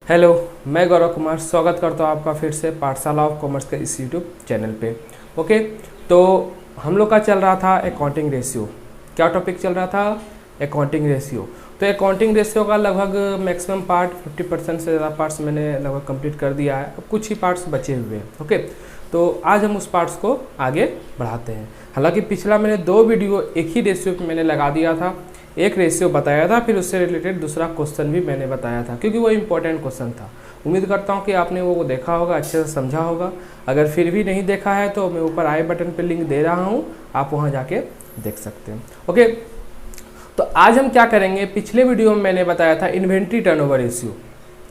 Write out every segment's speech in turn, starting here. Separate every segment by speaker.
Speaker 1: Hello, मैं गौरव कुमार स्वागत करता हूँ आपका फिर से पाठशाला ऑफ कॉमर्स के इस यूट्यूब चैनल पे। ओके, तो हम लोग का चल रहा था अकाउंटिंग रेशियो। क्या टॉपिक चल रहा था? Accounting ratio. तो अकाउंटिंग रेशियो का लगभग मैक्सिमम पार्ट 50% से ज़्यादा पार्ट्स मैंने लगभग कंप्लीट कर दिया है। अब कुछ ही पार्ट्स बचे हुए हैं। ओके, तो आज हम उस पार्ट्स को आगे बढ़ाते हैं। हालांकि पिछला मैंने 2 वीडियो एक ही रेशियो पे मैंने लगा दिया था। एक रेशियो बताया था, फिर उससे रिलेटेड दूसरा क्वेश्चन भी मैंने बताया था, क्योंकि वो इम्पोर्टेंट क्वेश्चन था। उम्मीद करता हूँ कि आपने वो देखा होगा, अच्छे से समझा होगा। अगर फिर भी नहीं देखा है तो मैं ऊपर आई बटन पे लिंक दे रहा हूँ, आप वहाँ जाके देख सकते हैं। ओके, तो आज हम क्या करेंगे? पिछले वीडियो में मैंने बताया था इन्वेंट्री टर्नओवर रेशियो।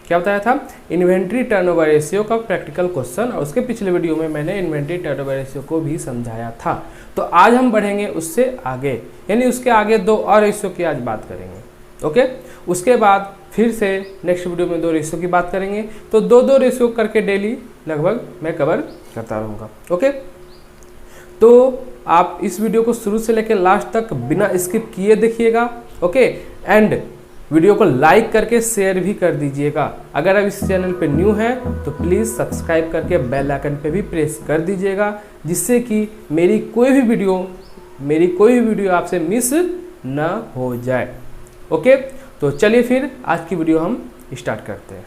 Speaker 1: क्या बताया था? इन्वेंट्री टर्नओवर रेशियो का प्रैक्टिकल क्वेश्चन, और उसके पिछले वीडियो में मैंने इन्वेंट्री टर्नओवर रेशियो को भी समझाया था। तो आज हम बढ़ेंगे उससे आगे, यानी उसके आगे 2 और रेशियो की आज बात करेंगे। ओके, उसके बाद फिर से नेक्स्ट वीडियो में 2 रेशियो की बात करेंगे। तो 2-2 रेशियो करके डेली लगभग मैं कवर करता रहूँगा। ओके, तो आप इस वीडियो को शुरू से लेकर लास्ट तक बिना स्किप किए देखिएगा। ओके, एंड वीडियो को लाइक करके शेयर भी कर दीजिएगा। अगर आप इस चैनल पे न्यू हैं तो प्लीज़ सब्सक्राइब करके बेल आइकन पे भी प्रेस कर दीजिएगा, जिससे कि मेरी कोई भी वीडियो आपसे मिस ना हो जाए। ओके, तो चलिए फिर आज की वीडियो हम स्टार्ट करते हैं।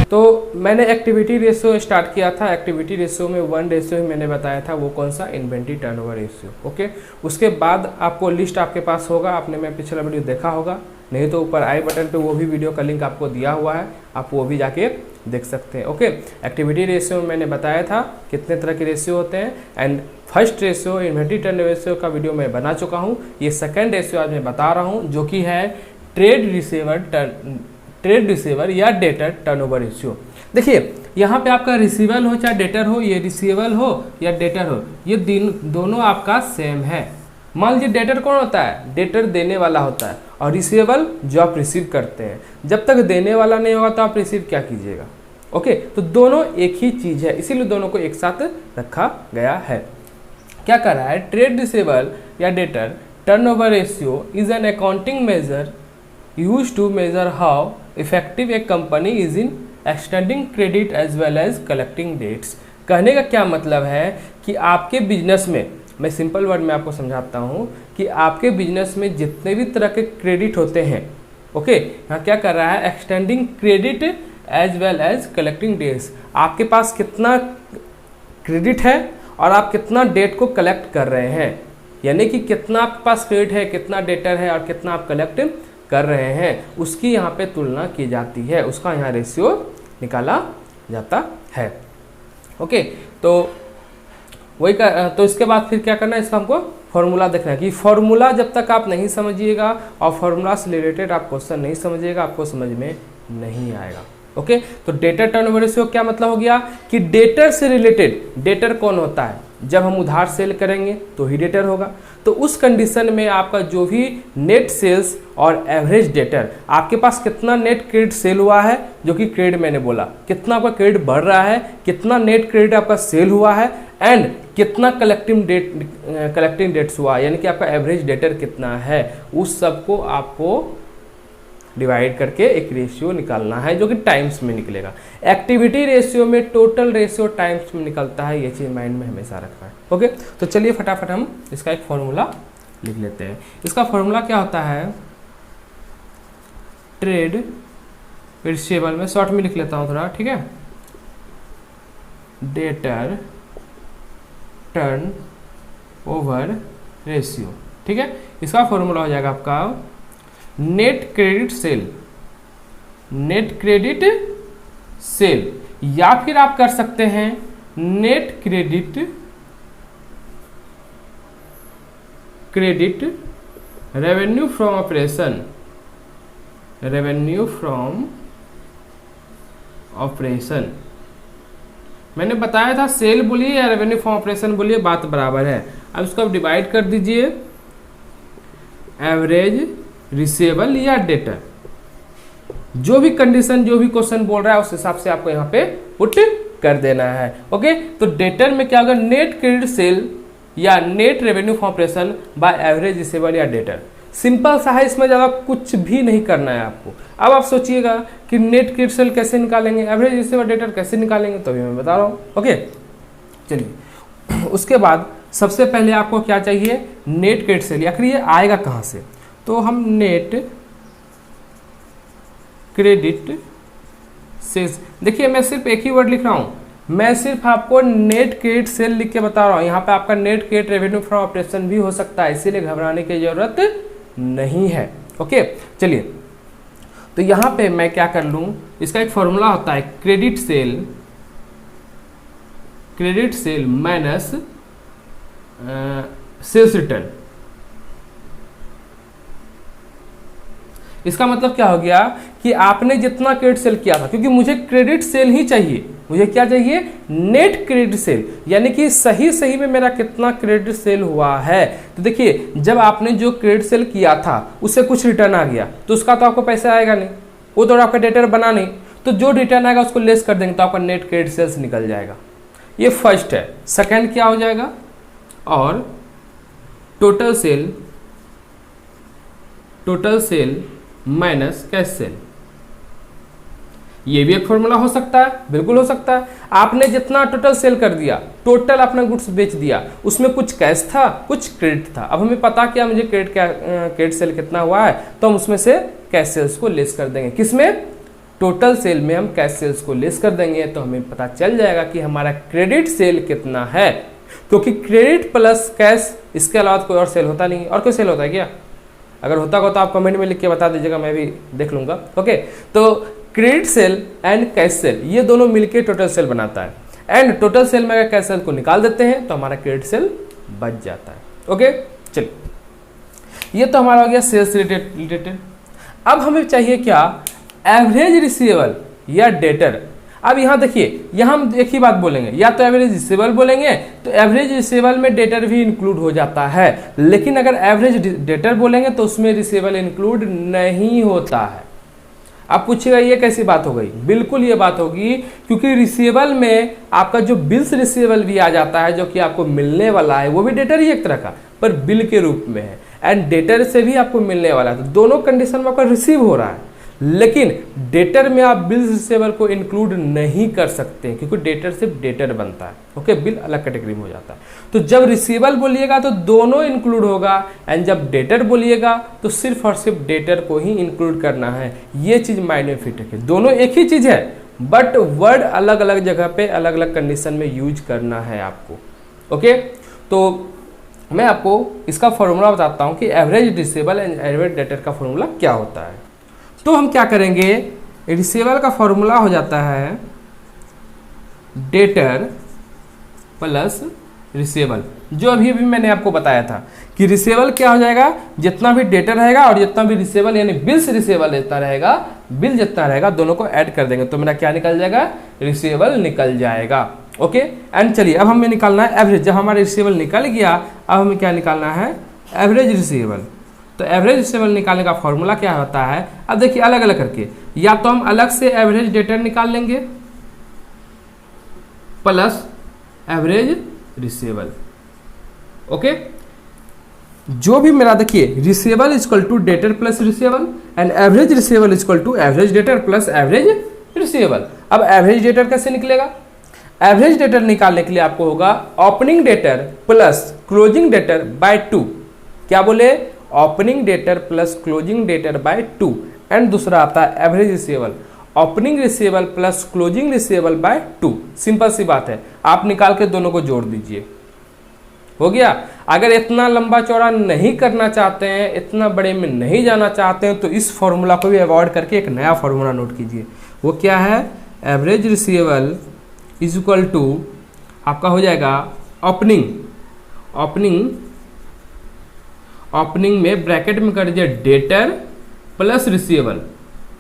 Speaker 1: तो मैंने एक्टिविटी रेशियो स्टार्ट किया था। एक्टिविटी रेशियो में 1 रेशियो ही मैंने बताया था, वो कौन सा? Inventory turnover ratio. ओके, उसके बाद आपको लिस्ट आपके पास होगा, आपने मैं पिछला वीडियो देखा होगा, नहीं तो ऊपर आई बटन पे वो भी वीडियो का लिंक आपको दिया हुआ है, आप वो भी जाके देख सकते हैं। ओके, एक्टिविटी रेशियो में मैंने बताया था कितने तरह के रेशियो होते हैं, and first ratio inventory turnover ratio का वीडियो मैं बना चुका हूँ। ये सेकेंड रेशियो आज मैं बता रहा हूँ, जो कि है ट्रेड रिसीवर या डेटर टर्नओवर रेशियो। देखिए, यहाँ पे आपका रिसीवल हो चाहे डेटर हो, ये रिसीवल हो या डेटर हो, ये दोनों आपका सेम है। मान लीजिए डेटर कौन होता है? डेटर देने वाला होता है, और रिसीवेबल जो आप रिसीव करते हैं। जब तक देने वाला नहीं होगा तो आप रिसीव क्या कीजिएगा? ओके, तो दोनों एक ही चीज़ है, इसीलिए दोनों को एक साथ रखा गया है। क्या कर रहा है? ट्रेड रिसीवेबल या debtor turnover ratio is an accounting measure used to measure how effective a company is in extending credit as well as collecting debts. कहने का क्या मतलब है कि आपके बिजनेस में, मैं सिंपल वर्ड में आपको समझाता हूँ कि आपके बिजनेस में जितने भी तरह के क्रेडिट होते हैं, ओके, यहाँ क्या कर रहा है? Extending credit as well as collecting debts. आपके पास कितना क्रेडिट है और आप कितना डेट को कलेक्ट कर रहे हैं, यानी कि कितना आपके पास क्रेडिट है, कितना डेटर है और कितना आप कलेक्ट कर रहे हैं, उसकी यहाँ पे तुलना की जाती है, उसका यहाँ रेशियो निकाला जाता है। ओके, तो वही तो इसके बाद फिर क्या करना है? इसका हमको फॉर्मूला देखना है कि फॉर्मूला जब तक आप नहीं समझिएगा और फॉर्मूला से रिलेटेड आप क्वेश्चन नहीं समझिएगा, आपको समझ में नहीं आएगा। ओके, तो डेटर टर्नओवर रेशियो क्या मतलब हो गया कि डेटर से रिलेटेड, डेटर कौन होता है? जब हम उधार सेल करेंगे तो ही डेटर होगा। तो उस कंडीशन में आपका जो भी नेट सेल्स और एवरेज डेटर, आपके पास कितना नेट क्रेडिट सेल हुआ है, जो कि क्रेडिट मैंने बोला, कितना आपका क्रेडिट बढ़ रहा है, कितना नेट क्रेडिट आपका सेल हुआ है, एंड कितना कलेक्टिंग डेट्स हुआ, यानी कि आपका एवरेज डेटर कितना है, उस सबको आपको डिवाइड करके एक रेशियो निकालना है, जो कि टाइम्स में निकलेगा। एक्टिविटी रेशियो में टोटल रेशियो टाइम्स में निकलता है, ये चीज़ माइंड में हमेशा रखना है। ओके, तो चलिए फटाफट हम इसका एक फॉर्मूला लिख लेते हैं। इसका फॉर्मूला क्या होता है? ट्रेड रिसीवेबल में शॉर्ट में लिख लेता हूँ थोड़ा, ठीक है, डेटर टर्न ओवर रेशियो। ठीक है, इसका फॉर्मूला हो जाएगा आपका नेट क्रेडिट सेल, या फिर आप कर सकते हैं net credit revenue from operation. मैंने बताया था सेल बोलिए या रेवेन्यू फ्रॉम ऑपरेशन बोलिए, बात बराबर है। अब इसको आप डिवाइड कर दीजिए एवरेज रिसीवेबल या डेटर, जो भी कंडीशन, जो भी क्वेश्चन बोल रहा है उस हिसाब से आपको यहाँ पे पुट कर देना है। ओके, तो डेटर में क्या होगा? नेट क्रेडिट सेल या net revenue from operation by average receivable या डेटर। सिंपल सा है, इसमें ज़्यादा कुछ भी नहीं करना है आपको। अब आप सोचिएगा कि नेट क्रेडिट सेल कैसे निकालेंगे, एवरेज रिसीवेबल डेटर कैसे निकालेंगे, तो अभी मैं बता रहा हूँ। ओके चलिए, उसके बाद सबसे पहले आपको क्या चाहिए, नेट क्रेडिट सेल। आखिर ये आएगा कहाँ से, तो हम नेट क्रेडिट सेल्स, देखिए मैं सिर्फ एक ही वर्ड लिख रहा हूँ, मैं सिर्फ आपको नेट क्रेडिट सेल लिख के बता रहा हूँ। यहाँ पे आपका net credit revenue from operation भी हो सकता है, इसीलिए घबराने की जरूरत नहीं है। ओके चलिए, तो यहाँ पे मैं क्या कर लूँ, इसका एक फॉर्मूला होता है credit sale minus sales return. इसका मतलब क्या हो गया कि आपने जितना क्रेडिट सेल किया था, क्योंकि मुझे क्रेडिट सेल ही चाहिए, मुझे क्या चाहिए, नेट क्रेडिट सेल, यानी कि सही में मेरा कितना क्रेडिट सेल हुआ है। तो देखिए, जब आपने जो क्रेडिट सेल किया था उससे कुछ रिटर्न आ गया तो उसका तो आपको पैसा आएगा नहीं, वो तो आपका डेटर बना नहीं, तो जो रिटर्न आएगा उसको लेस कर देंगे तो आपका नेट क्रेडिट सेल्स निकल जाएगा। ये फर्स्ट है। सेकंड क्या हो जाएगा, और total sale minus cash cell, ये भी एक फॉर्मूला हो सकता है, बिल्कुल हो सकता है। आपने जितना टोटल सेल कर दिया, टोटल अपना गुड्स बेच दिया, उसमें कुछ कैश था कुछ क्रेडिट था। अब हमें पता क्या मुझे क्रेडिट सेल कितना हुआ है, तो हम उसमें से कैश सेल्स को लेस कर देंगे। किसमें, टोटल सेल में हम कैश सेल्स को लेस कर देंगे, तो हमें पता चल जाएगा कि हमारा क्रेडिट सेल कितना है। क्योंकि क्रेडिट प्लस कैश, इसके अलावा कोई और सेल होता नहीं। और कोई सेल होता है क्या, अगर होता हो तो आप कमेंट में लिख के बता दीजिएगा, मैं भी देख लूंगा। ओके, तो credit sale and cash cell ये दोनों मिलके टोटल सेल बनाता है, एंड टोटल सेल में अगर कैश सेल को निकाल देते हैं तो हमारा क्रेडिट सेल बच जाता है। ओके चलिए, ये तो हमारा हो गया सेल्स रिलेटेड। अब हमें चाहिए क्या, एवरेज रिसीवेबल या डेटर। अब यहाँ देखिए, यहाँ हम एक ही बात बोलेंगे, या तो एवरेज रिसीवेबल बोलेंगे, तो एवरेज रिसीवेबल में डेटर भी इंक्लूड हो जाता है, लेकिन अगर एवरेज डेटर बोलेंगे तो उसमें रिसीवेबल इंक्लूड नहीं होता है। आप पूछिएगा ये कैसी बात हो गई, बिल्कुल ये बात होगी, क्योंकि रिसीवेबल में आपका जो बिल्स रिसीवेबल भी आ जाता है, जो कि आपको मिलने वाला है, वो भी डेटर ही एक तरह का, पर बिल के रूप में है, एंड डेटर से भी आपको मिलने वाला है। तो दोनों कंडीशन में आपका रिसीव हो रहा है, लेकिन डेटर में आप बिल्स रिसीवेबल को इंक्लूड नहीं कर सकते, क्योंकि डेटर सिर्फ डेटर बनता है। ओके, बिल अलग कैटेगरी में हो जाता है। तो जब रिसीवेबल बोलिएगा तो दोनों इंक्लूड होगा, एंड जब डेटर बोलिएगा तो सिर्फ और सिर्फ डेटर को ही इंक्लूड करना है। ये चीज मायने फिट है, दोनों एक ही चीज है, बट वर्ड अलग अलग जगह पे अलग अलग कंडीशन में यूज करना है आपको। ओके, तो मैं आपको इसका फॉर्मूला बताता हूँ कि average receivable and average debtor का फॉर्मूला क्या होता है। तो हम क्या करेंगे, रिसीवेबल का फॉर्मूला हो जाता है डेटर प्लस रिसीवेबल, जो अभी मैंने आपको बताया था कि रिसीवेबल क्या हो जाएगा, जितना भी डेटर रहेगा और जितना भी रिसीवेबल यानी बिल्स रिसीवेबल जितना रहेगा, बिल जितना रहेगा, दोनों को ऐड कर देंगे तो मेरा क्या निकल जाएगा, रिसीवेबल निकल जाएगा। ओके, एंड चलिए अब हमें निकालना है एवरेज। जब हमारा रिसीवेबल निकल गया, अब हमें क्या निकालना है, एवरेज रिसीवेबल। तो एवरेज रिसीवेबल निकालने का फॉर्मूला क्या होता है, अब देखिए अलग अलग करके, या तो हम अलग से एवरेज डेटर निकाल लेंगे प्लस एवरेज रिसीवेबल। ओके, जो भी मेरा देखिए, receivable is equal to debtor plus receivable, and average receivable is equal to average debtor plus average receivable. अब एवरेज डेटर कैसे निकलेगा, एवरेज डेटर निकालने के लिए आपको होगा opening debtor plus closing debtor by 2। क्या बोले, opening debtor plus closing debtor by 2, and दूसरा आता है average receivable, opening receivable plus closing receivable by 2। Simple सी बात है, आप निकाल के दोनों को जोड़ दीजिए, हो गया। अगर इतना लंबा चौड़ा नहीं करना चाहते हैं, इतना बड़े में नहीं जाना चाहते हैं, तो इस फॉर्मूला को भी अवॉइड करके एक नया फॉर्मूला नोट कीजिए। वो क्या है, average receivable is equal to आपका हो जाएगा ओपनिंग में ब्रैकेट में कर दीजिए डेटर प्लस रिसीवेबल,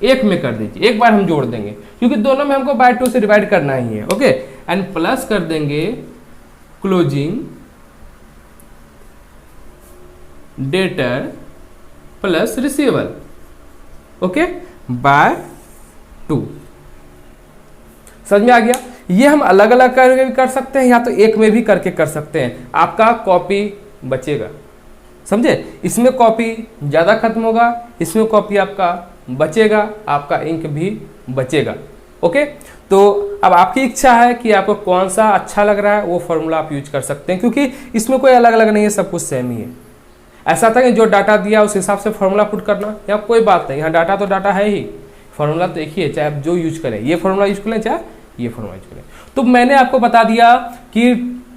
Speaker 1: एक में कर दीजिए, एक बार हम जोड़ देंगे क्योंकि दोनों में हमको बाय 2 से डिवाइड करना ही है। ओके, एंड प्लस कर देंगे closing debtor plus receivable, okay, by 2। समझ में आ गया। ये हम अलग अलग करके भी कर सकते हैं या तो एक में भी करके कर सकते हैं। आपका कॉपी बचेगा, समझे, इसमें कॉपी ज़्यादा खत्म होगा, इसमें कॉपी आपका बचेगा, आपका इंक भी बचेगा। ओके, तो अब आपकी इच्छा है कि आपको कौन सा अच्छा लग रहा है, वो फॉर्मूला आप यूज कर सकते हैं, क्योंकि इसमें कोई अलग अलग नहीं है, सब कुछ सेम ही है। ऐसा था कि जो डाटा दिया उस हिसाब से फॉर्मूला पुट करना, या कोई बात नहीं, यहाँ डाटा तो डाटा है ही, फॉर्मूला तो एक ही है, चाहे आप जो यूज करें, ये फॉर्मूला यूज करें चाहे ये फॉर्मूला यूज करें। तो मैंने आपको बता दिया कि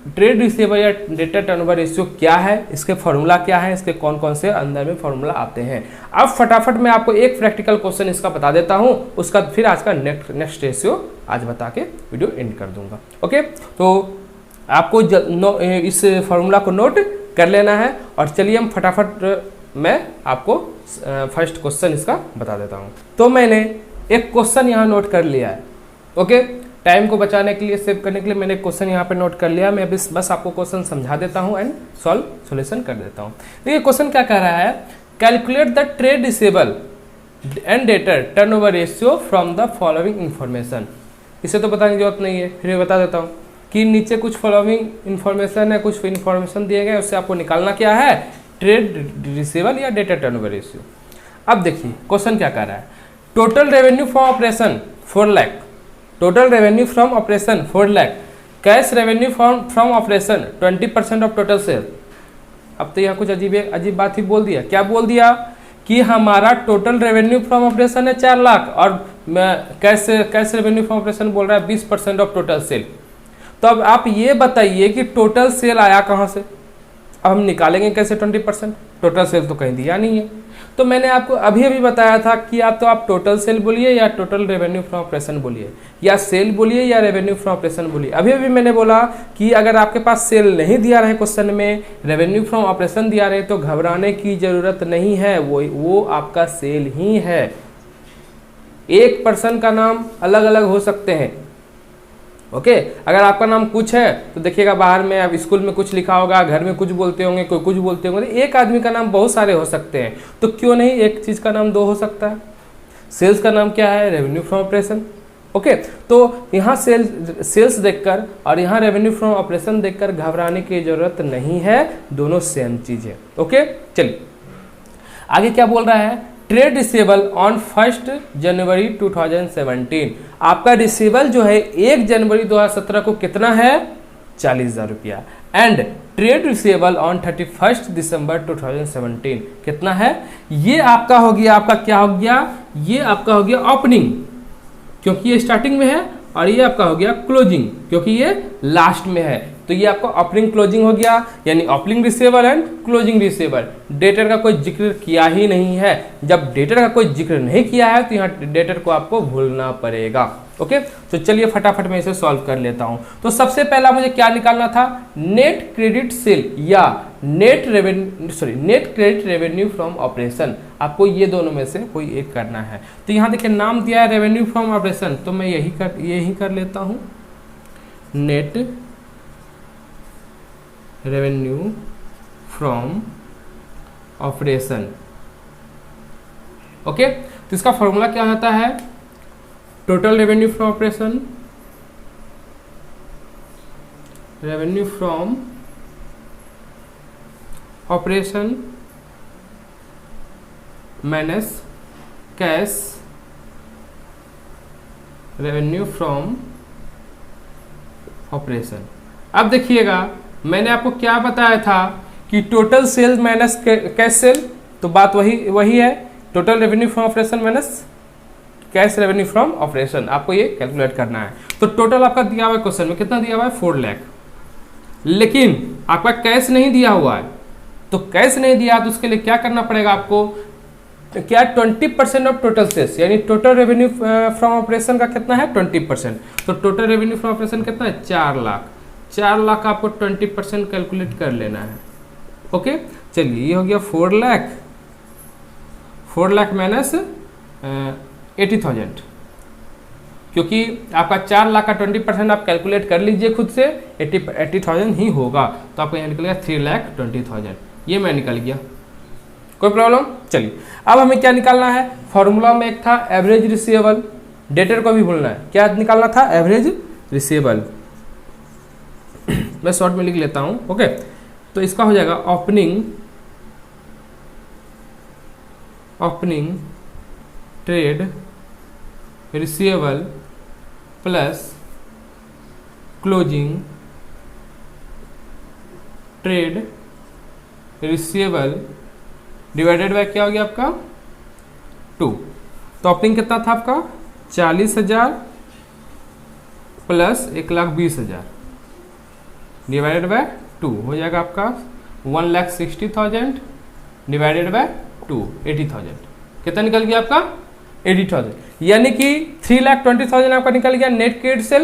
Speaker 1: ट्रेड रिसीवेबल या डेटर टर्नओवर रेशियो क्या है, इसके फॉर्मूला क्या है, इसके कौन कौन से अंदर में फॉर्मूला आते हैं। अब फटाफट मैं आपको एक प्रैक्टिकल क्वेश्चन इसका बता देता हूं, उसका फिर आज का नेक्स्ट रेशियो आज बता के वीडियो एंड कर दूंगा। ओके, तो आपको इस फॉर्मूला को नोट कर लेना है, और चलिए हम फटाफट मैं आपको फर्स्ट क्वेश्चन इसका बता देता हूँ। तो मैंने एक क्वेश्चन यहाँ नोट कर लिया है। ओके, टाइम को बचाने के लिए, सेव करने के लिए मैंने क्वेश्चन यहाँ पे नोट कर लिया। मैं बस आपको क्वेश्चन समझा देता हूँ एंड सॉल्यूशन कर देता हूँ। देखिए क्वेश्चन क्या कह रहा है, calculate the trade receivable and debtor turnover ratio from the following information. इसे तो बताने की जरूरत नहीं है, फिर मैं बता देता हूँ कि नीचे कुछ फॉलोइंग इन्फॉर्मेशन है, कुछ इन्फॉर्मेशन दिए गए, उससे आपको निकालना क्या है, ट्रेड रिसीवेबल या डेटर टर्नओवर रेशियो। अब देखिए क्वेश्चन क्या कह रहा है, total revenue from operation 4 lakh, total revenue from operation 4 lakh, cash revenue from operation 20% of total sale. अब तो यहाँ कुछ अजीब बात ही बोल दिया। क्या बोल दिया कि हमारा टोटल रेवेन्यू फ्रॉम ऑपरेशन है 4 लाख और कैश रेवेन्यू फ्रॉम ऑपरेशन बोल रहा है 20% ऑफ टोटल सेल। तो अब आप ये बताइए कि टोटल सेल आया कहाँ से, अब हम निकालेंगे कैसे 20%, टोटल सेल तो कहीं दिया नहीं है। तो मैंने आपको अभी बताया था कि आप टोटल सेल बोलिए या टोटल रेवेन्यू फ्रॉम ऑपरेशन बोलिए, या सेल बोलिए या रेवेन्यू फ्रॉम ऑपरेशन बोलिए। अभी मैंने बोला कि अगर आपके पास सेल नहीं दिया रहे क्वेश्चन में, रेवेन्यू फ्रॉम ऑपरेशन दिया रहे, तो घबराने की जरूरत नहीं है, वो आपका सेल ही है। एक पर्सन का नाम अलग अलग हो सकते हैं। ओके, अगर आपका नाम कुछ है तो देखिएगा बाहर में, अब स्कूल में कुछ लिखा होगा, घर में कुछ बोलते होंगे, कोई कुछ बोलते होंगे, एक आदमी का नाम बहुत सारे हो सकते हैं, तो क्यों नहीं एक चीज का नाम 2 हो सकता है। सेल्स का नाम क्या है, रेवेन्यू फ्रॉम ऑपरेशन। ओके, तो यहाँ सेल्स देखकर और यहाँ रेवेन्यू फ्रॉम ऑपरेशन देखकर घबराने की जरूरत नहीं है, दोनों सेम चीज है। ओके, चलिए आगे क्या बोल रहा है, ट्रेड रिसीवेबल ऑन 1 जनवरी 2017। आपका रिसीवेबल जो है 1 जनवरी 2017 को कितना है, 40,000 रुपया। एंड ट्रेड रिसीवेबल ऑन 31 दिसंबर 2017 कितना है, ये आपका हो गया, आपका क्या हो गया, ये आपका हो गया ओपनिंग, क्योंकि ये स्टार्टिंग में है, और ये आपका हो गया क्लोजिंग, क्योंकि ये लास्ट में है। तो ये आपका ओपनिंग क्लोजिंग हो गया, यानी opening receivable and closing receivable. Debtor का कोई जिक्र किया ही नहीं है। जब डेटर का कोई जिक्र नहीं किया है तो यहाँ डेटर को आपको भूलना पड़ेगा। ओके, तो चलिए फटाफट मैं इसे सॉल्व कर लेता हूँ। तो सबसे पहला मुझे क्या निकालना था, नेट क्रेडिट सेल या net credit revenue from operation. आपको ये दोनों में से कोई एक करना है। तो यहाँ देखिए नाम दिया है रेवेन्यू फ्रॉम ऑपरेशन, तो मैं यही कर लेता हूँ, net revenue from operation. Okay, तो इसका फॉर्मूला क्या होता है, total revenue from operation, revenue from operation minus cash revenue from operation. अब देखिएगा मैंने आपको क्या बताया था कि total sale minus cash cell, तो बात वही है, total revenue from operation minus cash revenue from operation, आपको ये कैलकुलेट करना है। तो टोटल आपका दिया हुआ है क्वेश्चन में, कितना दिया हुआ है, 4 लाख, लेकिन आपका कैश नहीं दिया हुआ है। तो कैश नहीं दिया तो उसके लिए क्या करना पड़ेगा आपको, क्या 20% ऑफ टोटल सेल्स, यानी टोटल रेवेन्यू फ्रॉम ऑपरेशन का कितना है 20%। तो टोटल रेवेन्यू फ्रॉम ऑपरेशन कितना है 4 लाख। 4 लाख आपको 20% कैलकुलेट कर लेना है। ओके, चलिए ये हो गया 4 लाख, 4 लाख माइनस 80,000, क्योंकि आपका 4 लाख का 20% आप कैलकुलेट कर लीजिए खुद से, 80,000 ही होगा। तो आपको यहाँ निकलेगा 3,20,000, ये मैं निकल गया, कोई प्रॉब्लम। चलिए अब हमें क्या निकालना है, फॉर्मूला में एक था एवरेज रिसीवेबल, डेटर को भी भूलना है, क्या निकालना था, एवरेज रिसीवेबल, मैं शॉर्ट में लिख लेता हूँ, ओके। तो इसका हो जाएगा opening trade receivable plus closing trade receivable divided by क्या हो गया आपका 2। तो ओपनिंग कितना था आपका 40,000 प्लस 1,20,000 डिवाइडेड बाय 2 हो जाएगा आपका 1,60,000 डिवाइडेड बाय 2 80,000। कितना निकल गया आपका 80,000, यानी कि 3,20,000 आपका निकल गया नेट क्रेडिट सेल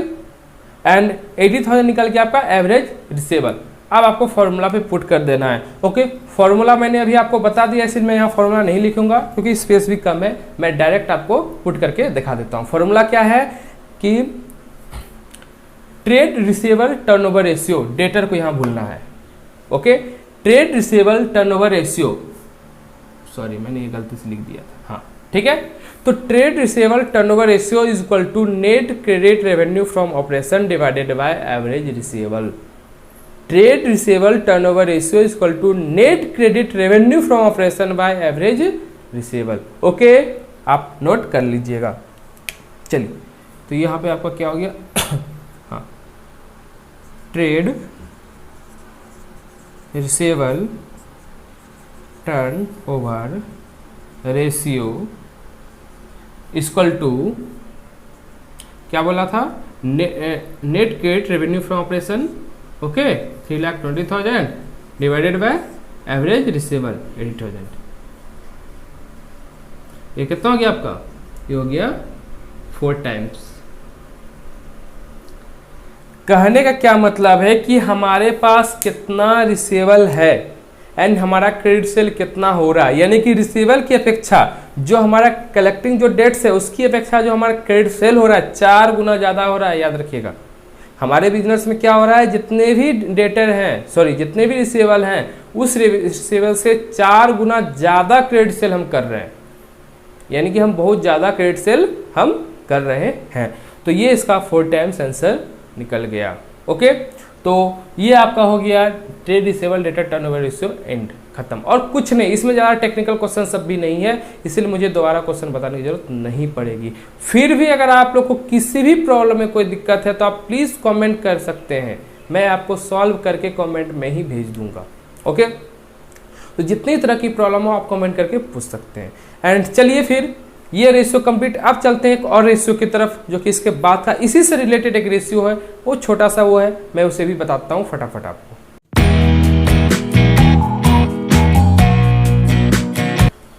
Speaker 1: एंड 80,000 निकल गया आपका एवरेज रिसीवेबल। अब आपको फॉर्मूला पे पुट कर देना है, ओके। फॉर्मूला मैंने अभी आपको बता दिया, इसलिए मैं यहाँ फॉर्मूला नहीं लिखूंगा क्योंकि स्पेस भी कम है, मैं डायरेक्ट आपको पुट करके दिखा देता हूँ। फॉर्मूला क्या है कि trade receivable turnover ratio, debtor को यहाँ भूलना है, okay. Trade receivable turnover ratio, sorry मैंने ये गलती से लिख दिया था, हाँ ठीक है। तो trade receivable turnover ratio is equal to net credit revenue from operation divided by average receivable. Trade receivable turnover ratio is equal to net credit revenue from operation by average receivable, okay. आप note कर लीजिएगा। चलिए, तो यहाँ पे आपका क्या हो गया हाँ, trade receivable turnover ratio equal to क्या बोला था, net credit revenue from operation, okay, 3,20,000 divided by average receivable 80,000। ये कितना हो गया आपका, ये हो गया 4 टाइम्स। कहने का क्या मतलब है कि हमारे पास कितना रिसीवेबल है एंड हमारा क्रेडिट सेल कितना हो रहा है, यानी कि रिसीवेबल की अपेक्षा जो हमारा कलेक्टिंग जो डेट्स है उसकी अपेक्षा जो हमारा क्रेडिट सेल हो रहा है 4 गुना ज़्यादा हो रहा है। याद रखिएगा, हमारे बिजनेस में क्या हो रहा है, जितने भी डेटर हैं, सॉरी जितने भी रिसीवेबल हैं, उस रिसीवेबल से 4 गुना ज़्यादा क्रेडिट सेल हम कर रहे हैं, यानी कि हम बहुत ज़्यादा क्रेडिट सेल हम कर रहे हैं। तो ये इसका 4 टाइम्स आंसर निकल गया, ओके। तो ये आपका हो गया trade receivable debtor turnover ratio and खत्म, और कुछ नहीं, इसमें ज़्यादा टेक्निकल क्वेश्चन सब भी नहीं है, इसलिए मुझे दोबारा क्वेश्चन बताने की जरूरत नहीं पड़ेगी। फिर भी अगर आप लोग को किसी भी प्रॉब्लम में कोई दिक्कत है तो आप प्लीज़ कमेंट कर सकते हैं, मैं आपको सॉल्व करके कमेंट में ही भेज दूंगा, ओके। तो जितनी तरह की प्रॉब्लम हो आप कमेंट करके पूछ सकते हैं। एंड चलिए फिर ये रेशियो कंप्लीट, अब चलते हैं एक और रेशियो की तरफ जो कि इसके बाद था, इसी से रिलेटेड एक रेशियो है, वो छोटा सा वो है, मैं उसे भी बताता हूँ फटाफट आपको।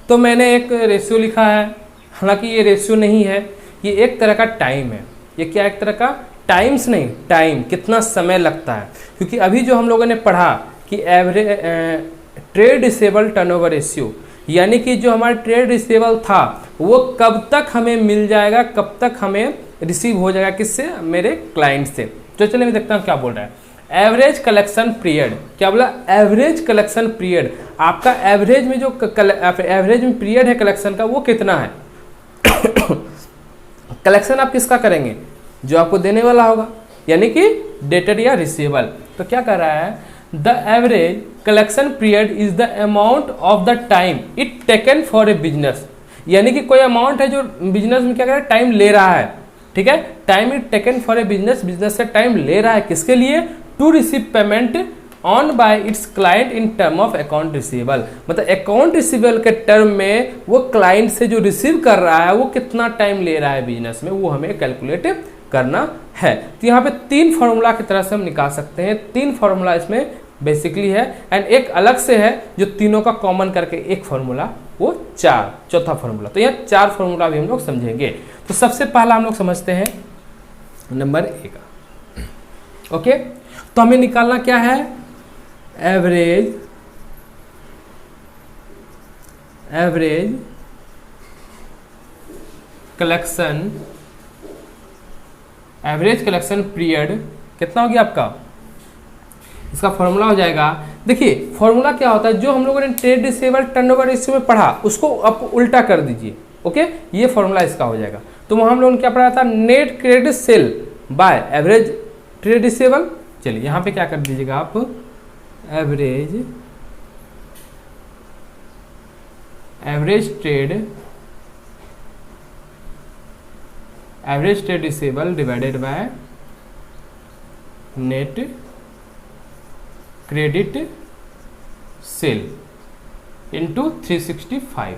Speaker 1: तो मैंने एक रेशियो लिखा है, हालांकि ये रेशियो नहीं है, ये एक तरह का टाइम है। ये क्या एक तरह का टाइम्स नहीं, टाइम कितना समय लगता है, क्योंकि अभी जो हम लोगों ने पढ़ा कि average trade receivable turnover ratio, यानी कि जो हमारा ट्रेड रिसीवेबल था वो कब तक हमें मिल जाएगा, कब तक हमें रिसीव हो जाएगा, किससे, मेरे क्लाइंट से। तो चलिए मैं देखता हूँ क्या बोल रहा है। एवरेज कलेक्शन पीरियड, क्या बोला, एवरेज कलेक्शन पीरियड, आपका एवरेज में जो एवरेज में पीरियड है कलेक्शन का वो कितना है। कलेक्शन आप किसका करेंगे, जो आपको देने वाला होगा, यानी कि डेटर या रिसीवेबल। तो क्या कर रहा है, the average collection period is the amount of the time it taken for a business, यानी कि कोई अमाउंट है जो बिजनेस में क्या कर रहा है, टाइम ले रहा है, ठीक है। Time it taken for a business, business से टाइम ले रहा है किसके लिए, to receive payment on by its client in term of account receivable, मतलब अकाउंट रिसीवेबल के टर्म में वो क्लाइंट से जो रिसीव कर रहा है वो कितना टाइम ले रहा है बिजनेस में, वो हमें कैलकुलेट करना है। तो यहाँ पे 3 फॉर्मूला की तरह से हम निकाल सकते हैं, 3 फॉर्मूला इसमें बेसिकली है, एंड एक अलग से है जो तीनों का कॉमन करके एक फॉर्मूला, वो 4, चौथा फॉर्मूला। तो यहाँ 4 फॉर्मूला भी हम लोग समझेंगे। तो सबसे पहला हम लोग समझते हैं नंबर 1, ओके। तो हमें निकालना क्या है, एवरेज कलेक्शन पीरियड कितना हो गया आपका, इसका फॉर्मूला हो जाएगा। देखिए फॉर्मूला क्या होता है, जो हम लोगों ने ट्रेड रिसीवेबल टर्नओवर रेशियो में पढ़ा उसको आप उल्टा कर दीजिए, ओके। ये फॉर्मूला इसका हो जाएगा। तो वहाँ हम लोगों ने क्या पढ़ा था, net credit sale by average trade receivable. चलिए यहाँ पे क्या कर दीजिएगा आप, average trade receivable divided by net credit sale into 365।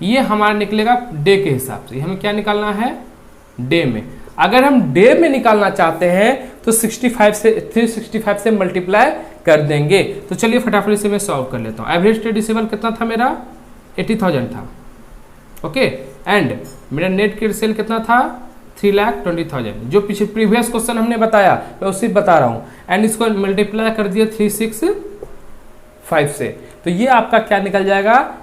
Speaker 1: ये हमारा निकलेगा डे के हिसाब से। हमें क्या निकालना है, डे में। अगर हम डे में निकालना चाहते हैं तो 365 से मल्टीप्लाई कर देंगे। तो चलिए फटाफट से मैं सॉल्व कर लेता हूँ। एवरेज ट्रेड रिसीवेबल कितना था मेरा, 80,000 था। ओके, एंड मेरा नेट क्रेडिट सेल कितना था, 3,20,000। जो पीछे प्रीवियस क्वेश्चन हमने बताया मैं उसी बता रहा हूँ। एंड इसको मल्टीप्लाई कर दिया 365 से। तो ये आपका क्या निकल जाएगा,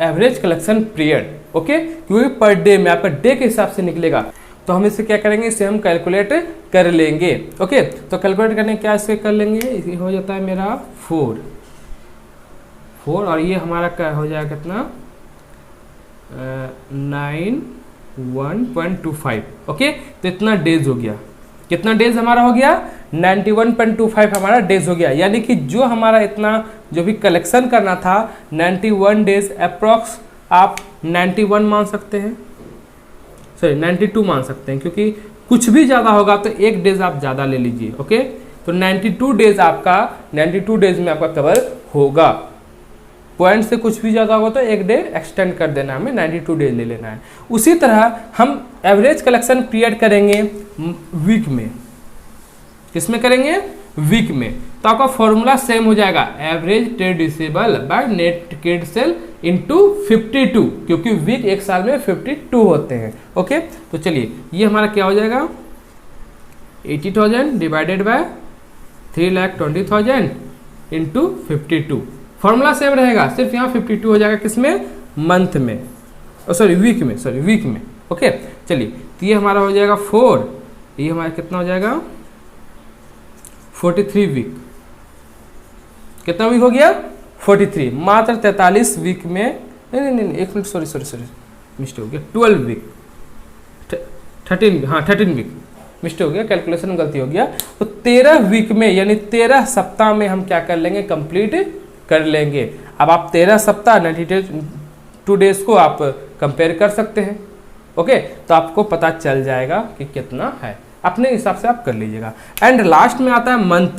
Speaker 1: एवरेज कलेक्शन पीरियड। ओके, क्योंकि पर डे में आपका डे के हिसाब से निकलेगा। तो हम इसे क्या करेंगे, इसे हम कैलकुलेट कर लेंगे। ओके, तो कैलकुलेट करने क्या इसे कर लेंगे, ये हो जाता है मेरा 4 और ये हमारा क्या हो जाएगा कितना, 91.25। ओके, तो इतना डेज हो गया। कितना डेज हमारा हो गया, 91.25 हमारा डेज हो गया। यानी कि जो हमारा इतना जो भी कलेक्शन करना था 91 डेज अप्रॉक्स, आप 91 मान सकते हैं, सॉरी 92 मान सकते हैं, क्योंकि कुछ भी ज़्यादा होगा तो एक डेज आप ज़्यादा ले लीजिए। ओके, तो 92 डेज आपका 92 डेज में आपका कवर होगा। पॉइंट से कुछ भी ज़्यादा होगा तो एक डे एक्सटेंड कर देना, हमें 92 डेज ले लेना है। उसी तरह हम एवरेज कलेक्शन पीरियड करेंगे वीक में। किसमें करेंगे, वीक में। तो आपका फॉर्मूला सेम हो जाएगा, average trade receivable by net credit sale into 52, क्योंकि वीक एक साल में 52 होते हैं। ओके, तो चलिए ये हमारा क्या हो जाएगा, 80,000 divided by 3,20,000 into 52। Formula same रहेगा, सिर्फ यहाँ 52 हो जाएगा किसमें, मंथ में, सॉरी वीक में, ओके, चलिए तो ये हमारा हो जाएगा 4, ये हमारा कितना हो जाएगा 43 वीक। कितना वीक हो गया, 43। मात्र 43 वीक में, नहीं एक मिनट, सॉरी मिस्टेक हो गया, 12 वीक, 13 वीक मिस्टेक हो गया, कैलकुलेशन में गलती हो गया। तो 13 वीक में यानी 13 सप्ताह में हम क्या कर लेंगे, कंप्लीट कर लेंगे। अब आप 13 सप्ताह 92 डेज को आप कंपेयर कर सकते हैं। ओके, तो आपको पता चल जाएगा कि कितना है, अपने हिसाब से आप कर लीजिएगा। एंड लास्ट में आता है मंथ।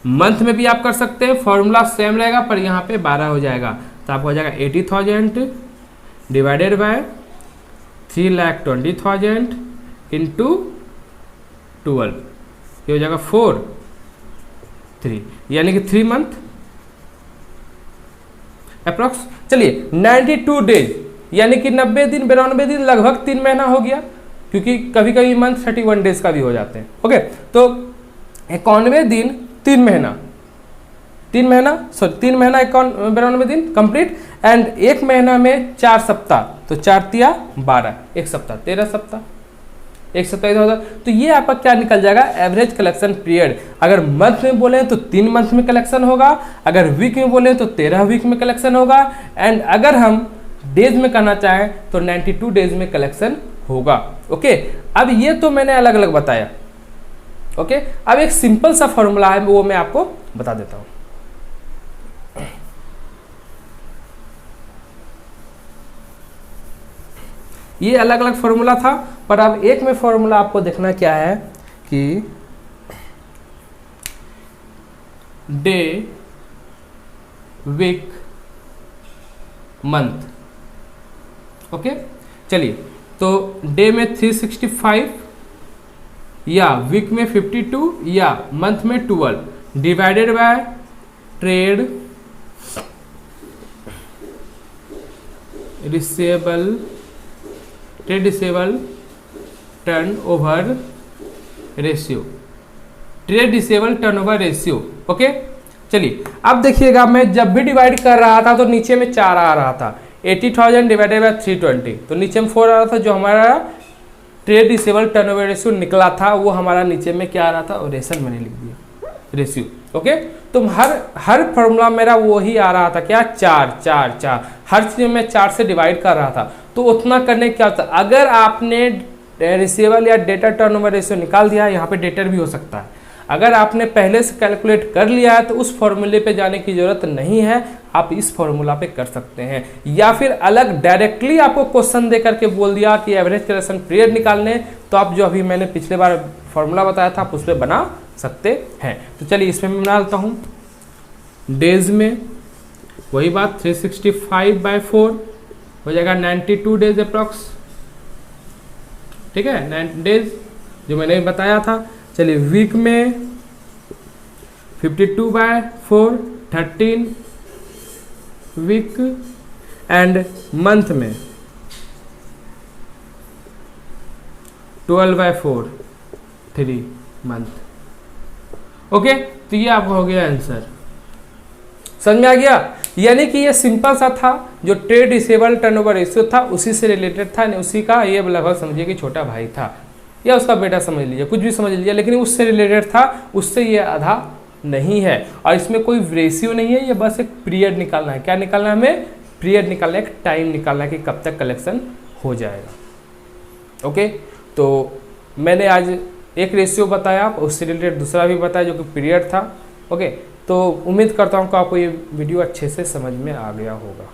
Speaker 1: मंथ में भी आप कर सकते हैं, फॉर्मूला सेम रहेगा पर यहाँ पे 12 हो जाएगा। तो आपको हो जाएगा 80,000 डिवाइडेड बाय 3,20,000 इंटू 12, ये हो जाएगा 4-3, यानी कि 3 मंथ अप्रॉक्स। चलिए 92 डेज यानी कि 90 दिन 92 दिन, लगभग 3 महीना हो गया, क्योंकि कभी कभी मंथ 31 डेज का भी हो जाते हैं। ओके, तो 91 दिन 3 महीना 3 महीना 92 दिन कंप्लीट। एंड एक महीना में 4 सप्ताह, तो 4 तिया 12, एक सप्ताह 13 सप्ताह, एक सप्ताह इधर उधर। तो ये आपका क्या निकल जाएगा, एवरेज कलेक्शन पीरियड। अगर मंथ में बोले तो 3 मंथ में कलेक्शन होगा, अगर वीक में बोले तो 13 वीक में कलेक्शन होगा, एंड अगर हम डेज में करना चाहें तो 92 डेज में कलेक्शन होगा। ओके, अब ये तो मैंने अलग अलग बताया। ओके, अब एक सिंपल सा फॉर्मूला है, वो मैं आपको बता देता हूं। ये अलग अलग फॉर्मूला था, पर अब एक में फॉर्मूला आपको देखना क्या है कि डे, वीक, मंथ। ओके, चलिए तो डे में 365 या वीक में 52 या मंथ में 12 divided by trade receivable turnover ratio, trade receivable turnover ratio. Okay, चलिए अब देखिएगा, मैं जब भी डिवाइड कर रहा था तो नीचे में 4 आ रहा था। 80,000 डिवाइडेड बाय 320, तो नीचे में 4 आ रहा था। जो हमारा ट्रेड रिसीवेबल टर्नओवर रेशियो निकला था वो हमारा नीचे में क्या आ रहा था, और रेशन मैंने लिख दिया, रेशियो। ओके, तो हर फॉर्मूला मेरा वही आ रहा था, क्या 4 हर चीज में 4 से डिवाइड कर रहा था। तो उतना करने क्या होता, अगर आपने रिसीवेबल या डेटर टर्नओवर रेशियो निकाल दिया है, यहाँ पे डेटर भी हो सकता है। अगर आपने पहले से कैलकुलेट कर लिया है तो उस फॉर्मूले पे जाने की ज़रूरत नहीं है, आप इस फॉर्मूला पे कर सकते हैं। या फिर अलग डायरेक्टली आपको क्वेश्चन दे करके बोल दिया कि एवरेज करेक्शन पीरियड निकालने, तो आप जो अभी मैंने पिछले बार फॉर्मूला बताया था आप उस पर बना सकते हैं। तो चलिए इसमें मैं बना लेता हूँ। डेज में वही बात 365/4 हो जाएगा 92 डेज अप्रॉक्स, ठीक है, 9 डेज जो मैंने बताया था। चलिए वीक में 52/4 13 वीक, एंड मंथ में 12/4 3 मंथ। ओके, तो ये आपका हो गया आंसर। समझ में आ गया? यानी कि ये सिंपल सा था, जो ट्रेड रिसीवेबल टर्नओवर रेशियो था उसी से रिलेटेड था, उसी का ये लगभग समझिए कि छोटा भाई था या उसका बेटा, समझ लीजिए, कुछ भी समझ लीजिए, लेकिन उससे रिलेटेड था, उससे ये आधा नहीं है। और इसमें कोई रेशियो नहीं है, ये बस एक पीरियड निकालना है। क्या निकालना है हमें? पीरियड निकालना है, एक टाइम निकालना है कि कब तक कलेक्शन हो जाएगा। ओके, तो मैंने आज एक रेशियो बताया, उससे रिलेटेड दूसरा भी बताया जो कि पीरियड था। ओके, तो उम्मीद करता हूँ कि आपको ये वीडियो अच्छे से समझ में आ गया होगा।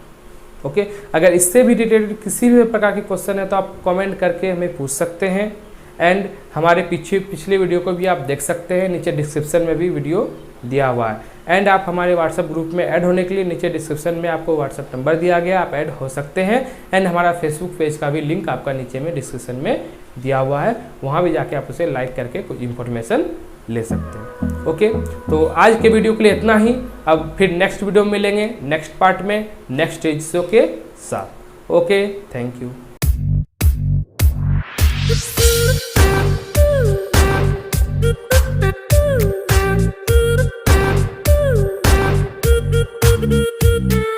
Speaker 1: ओके, अगर इससे भी रिलेटेड किसी भी प्रकार के क्वेश्चन है तो आप कमेंट करके हमें पूछ सकते हैं। एंड हमारे पिछले वीडियो को भी आप देख सकते हैं, नीचे डिस्क्रिप्शन में भी वीडियो दिया हुआ है। एंड आप हमारे व्हाट्सएप ग्रुप में ऐड होने के लिए नीचे डिस्क्रिप्शन में आपको व्हाट्सएप नंबर दिया गया, आप ऐड हो सकते हैं। एंड हमारा फेसबुक पेज का भी लिंक आपका नीचे में डिस्क्रिप्शन में दिया हुआ है, वहाँ भी जाके आप उसे लाइक करके कुछ इन्फॉर्मेशन ले सकते हैं। ओके, तो आज के वीडियो के लिए इतना ही। अब फिर नेक्स्ट वीडियो में मिलेंगे, नेक्स्ट पार्ट में, नेक्स्ट रेशियो के साथ। Okay, thank you.
Speaker 2: Thank you.